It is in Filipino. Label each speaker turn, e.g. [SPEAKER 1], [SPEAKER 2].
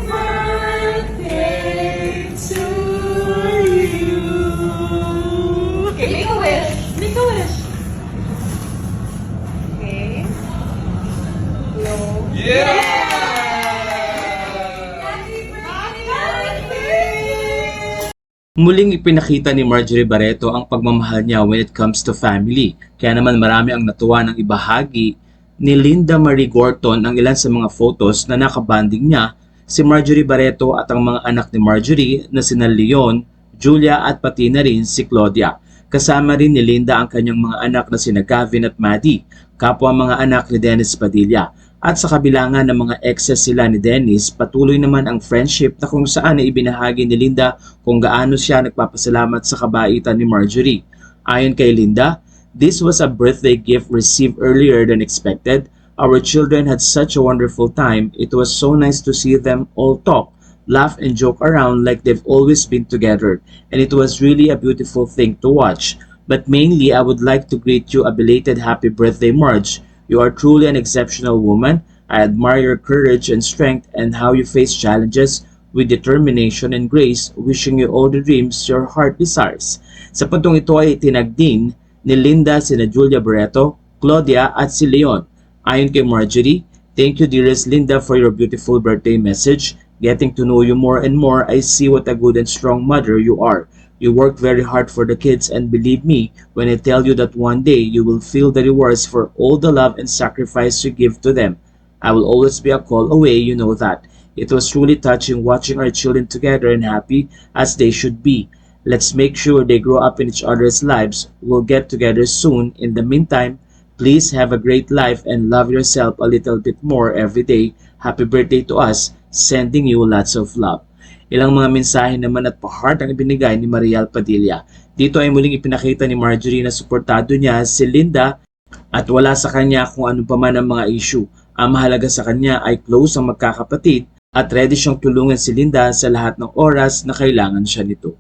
[SPEAKER 1] birthday to you. Okay, make a wish. Make a wish. Okay. No.
[SPEAKER 2] Yeah!
[SPEAKER 1] Happy birthday!
[SPEAKER 3] Muling ipinakita ni Marjorie Barreto ang pagmamahal niya when it comes to family. Kaya naman marami ang natuwa ng ibahagi ni Linda Marie Gorton ang ilan sa mga photos na nakabanding niya si Marjorie Barreto at ang mga anak ni Marjorie na sina Leon, Julia at pati na rin si Claudia. Kasama rin ni Linda ang kanyang mga anak na sina Gavin at Maddie, kapwa mga anak ni Dennis Padilla. At sa kabilangan ng mga exes sila ni Dennis, patuloy naman ang friendship na kung saan ay ibinahagi ni Linda kung gaano siya nagpapasalamat sa kabaitan ni Marjorie. Ayon kay Linda, "This was a birthday gift received earlier than expected. Our children had such a wonderful time. It was so nice to see them all talk, laugh and joke around like they've always been together. And it was really a beautiful thing to watch. But mainly, I would like to greet you a belated happy birthday, Marge. You are truly an exceptional woman. I admire your courage and strength and how you face challenges with determination and grace, wishing you all the dreams your heart desires." Sa puntong ito ay itinag din ni Linda sina Julia Barreto, Claudia at si Leon. Ayon kay Marjorie, "Thank you dearest Linda for your beautiful birthday message. Getting to know you more and more, I see what a good and strong mother you are. You work very hard for the kids and believe me when I tell you that one day you will feel the rewards for all the love and sacrifice you give to them. I will always be a call away, you know that. It was truly touching watching our children together and happy as they should be. Let's make sure they grow up in each other's lives. We'll get together soon. In the meantime, please have a great life and love yourself a little bit more every day. Happy birthday to us. Sending you lots of love." Ilang mga mensahe naman at pa-heart ang ibinigay ni Marial Padilla. Dito ay muling ipinakita ni Marjorie na suportado niya si Linda at wala sa kanya kung ano pa man ang mga issue. Ang mahalaga sa kanya ay close ang magkakapatid at ready siyang tulungan si Linda sa lahat ng oras na kailangan siya nito.